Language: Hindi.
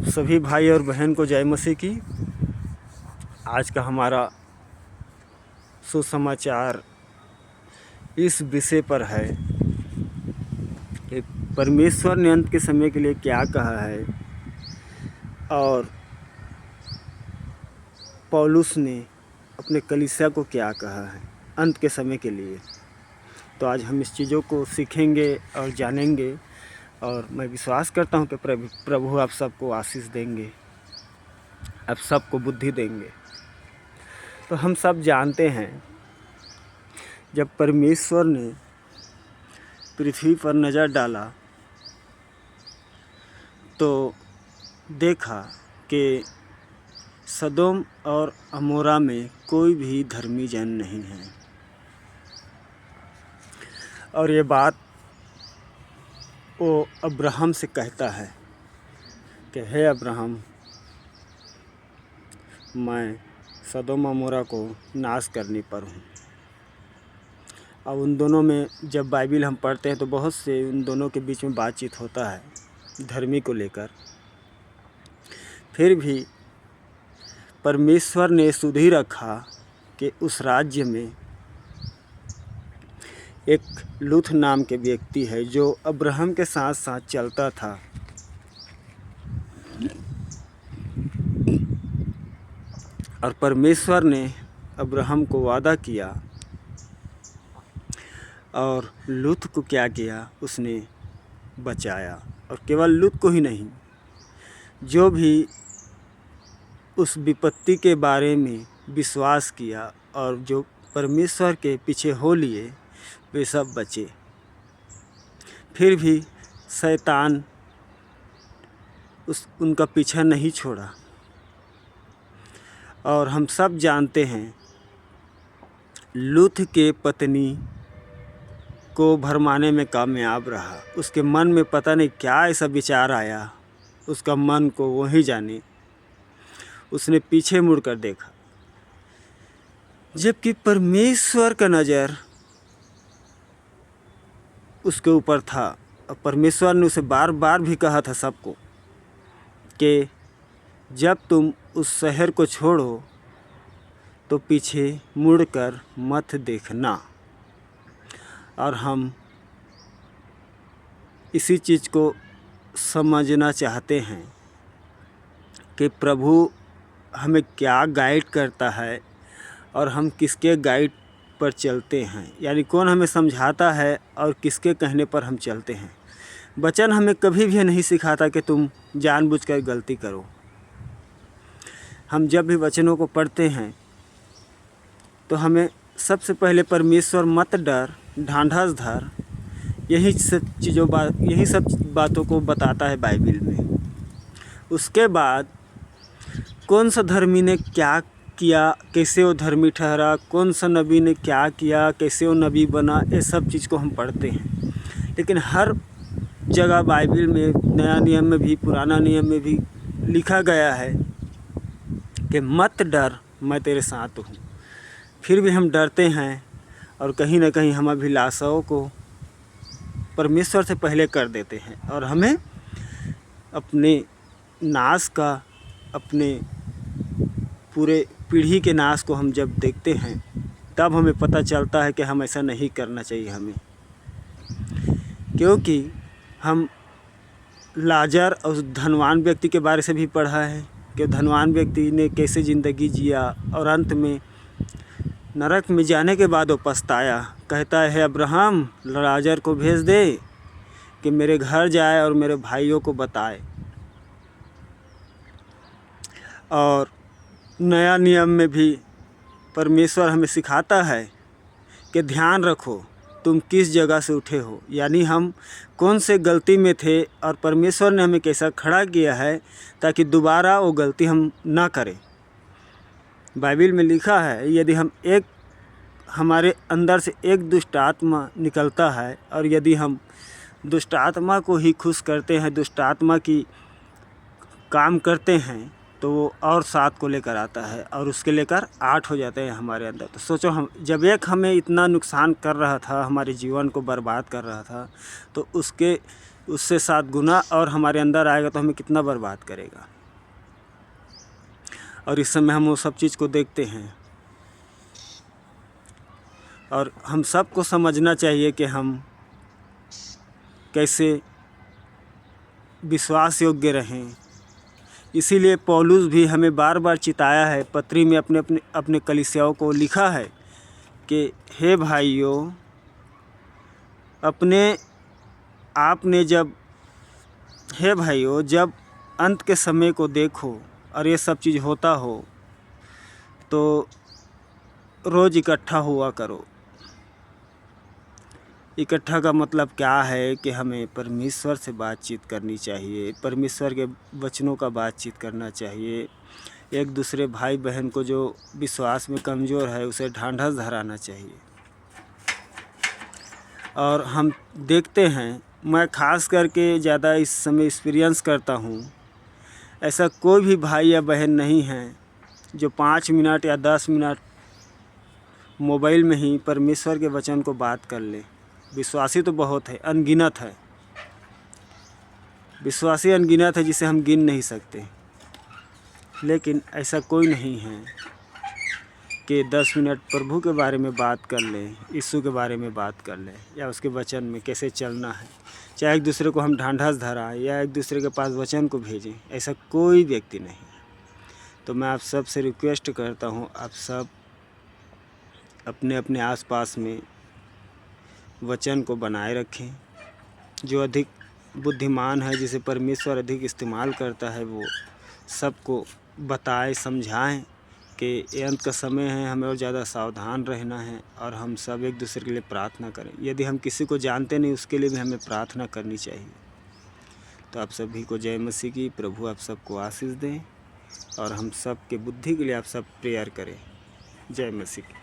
आप सभी भाई और बहन को जय मसीह की। आज का हमारा सुसमाचार इस विषय पर है कि परमेश्वर ने अंत के समय के लिए क्या कहा है और पौलुस ने अपने कलीसिया को क्या कहा है अंत के समय के लिए। तो आज हम इस चीज़ों को सीखेंगे और जानेंगे और मैं विश्वास करता हूं कि प्रभु आप सबको आशीष देंगे, आप सबको बुद्धि देंगे। तो हम सब जानते हैं जब परमेश्वर ने पृथ्वी पर नज़र डाला तो देखा कि सदोम और अमोरा में कोई भी धर्मी जन नहीं है। और ये बात वो अब्राहम से कहता है कि हे अब्राहम, मैं सदोम अमोरा को नाश करने पर हूँ। अब उन दोनों में जब बाइबिल हम पढ़ते हैं तो बहुत से उन दोनों के बीच में बातचीत होता है धर्मी को लेकर। फिर भी परमेश्वर ने सुधि रखा कि उस राज्य में एक लूथ नाम के व्यक्ति है जो अब्राहम के साथ साथ चलता था। और परमेश्वर ने अब्राहम को वादा किया और लूथ को क्या किया, उसने बचाया। और केवल लूथ को ही नहीं, जो भी उस विपत्ति के बारे में विश्वास किया और जो परमेश्वर के पीछे हो लिए वे सब बचे। फिर भी शैतान उनका पीछा नहीं छोड़ा। और हम सब जानते हैं लूथ के पत्नी को भरमाने में कामयाब रहा। उसके मन में पता नहीं क्या ऐसा विचार आया, उसका मन को वो ही जाने। उसने पीछे मुड़कर देखा, जबकि परमेश्वर का नज़र उसके ऊपर था। और परमेश्वर ने उसे बार बार भी कहा था सबको कि जब तुम उस शहर को छोड़ो तो पीछे मुड़कर मत देखना। और हम इसी चीज़ को समझना चाहते हैं कि प्रभु हमें क्या गाइड करता है और हम किसके गाइड पर चलते हैं, यानी कौन हमें समझाता है और किसके कहने पर हम चलते हैं। वचन हमें कभी भी नहीं सिखाता कि तुम जानबूझकर गलती करो। हम जब भी वचनों को पढ़ते हैं तो हमें सबसे पहले परमेश्वर मत डर, ढांढस धर, यही सब बातों को बताता है बाइबिल में। उसके बाद कौन सा धर्मी ने क्या किया, कैसे वो धर्मी ठहरा, कौन सा नबी ने क्या किया, कैसे वो नबी बना, ये सब चीज़ को हम पढ़ते हैं। लेकिन हर जगह बाइबिल में, नया नियम में भी, पुराना नियम में भी लिखा गया है कि मत डर, मैं तेरे साथ हूँ। फिर भी हम डरते हैं और कहीं ना कहीं हम अभिलाषाओं को परमेश्वर से पहले कर देते हैं। और हमें अपने नाश का, अपने पूरे पीढ़ी के नाश को हम जब देखते हैं तब हमें पता चलता है कि हम ऐसा नहीं करना चाहिए हमें। क्योंकि हम लाजर और धनवान व्यक्ति के बारे से भी पढ़ा है कि धनवान व्यक्ति ने कैसे ज़िंदगी जिया और अंत में नरक में जाने के बाद वो पछताया। कहता है, अब्राहम लाजर को भेज दे कि मेरे घर जाए और मेरे भाइयों को बताए। और नया नियम में भी परमेश्वर हमें सिखाता है कि ध्यान रखो तुम किस जगह से उठे हो, यानी हम कौन से गलती में थे और परमेश्वर ने हमें कैसा खड़ा किया है ताकि दोबारा वो गलती हम ना करें। बाइबिल में लिखा है यदि हमारे अंदर से एक दुष्ट आत्मा निकलता है और यदि हम दुष्ट आत्मा को ही खुश करते हैं, दुष्ट आत्मा की काम करते हैं, तो वो और 7 को लेकर आता है और उसके लेकर 8 हो जाते हैं हमारे अंदर। तो सोचो, हम जब हमें इतना नुकसान कर रहा था, हमारे जीवन को बर्बाद कर रहा था, तो उसके उससे 7 गुना और हमारे अंदर आएगा तो हमें कितना बर्बाद करेगा। और इस समय हम वो सब चीज़ को देखते हैं और हम सबको समझना चाहिए कि हम कैसे विश्वास योग्य रहें। इसीलिए पौलुस भी हमें बार बार चिताया है, पत्री में अपने कलीसियाओं को लिखा है कि हे भाइयों, जब अंत के समय को देखो और ये सब चीज़ होता हो तो रोज़ इकट्ठा हुआ करो। इकट्ठा का मतलब क्या है कि हमें परमेश्वर से बातचीत करनी चाहिए, परमेश्वर के वचनों का बातचीत करना चाहिए। एक दूसरे भाई बहन को जो विश्वास में कमज़ोर है उसे ढांढस धराना चाहिए। और हम देखते हैं, मैं ख़ास करके ज़्यादा इस समय एक्सपीरियंस करता हूँ, ऐसा कोई भी भाई या बहन नहीं है जो 5 मिनट या 10 मिनट मोबाइल में ही परमेश्वर के वचन को बात कर ले। विश्वासी तो बहुत है, अनगिनत है, विश्वासी अनगिनत है जिसे हम गिन नहीं सकते। लेकिन ऐसा कोई नहीं है कि 10 मिनट प्रभु के बारे में बात कर लें, यीशु के बारे में बात कर लें, या उसके वचन में कैसे चलना है। चाहे एक दूसरे को हम ढांढस धराएं या एक दूसरे के पास वचन को भेजें, ऐसा कोई व्यक्ति नहीं। तो मैं आप सब से रिक्वेस्ट करता हूँ, आप सब अपने अपने आसपास में वचन को बनाए रखें। जो अधिक बुद्धिमान है, जिसे परमेश्वर अधिक इस्तेमाल करता है, वो सबको बताए, समझाएं कि ये अंत का समय है, हमें और ज़्यादा सावधान रहना है। और हम सब एक दूसरे के लिए प्रार्थना करें। यदि हम किसी को जानते नहीं, उसके लिए भी हमें प्रार्थना करनी चाहिए। तो आप सभी को जय मसीह की। प्रभु आप सबको आशीष दें और हम सब के बुद्धि के लिए आप सब प्रेयर करें। जय मसीह की।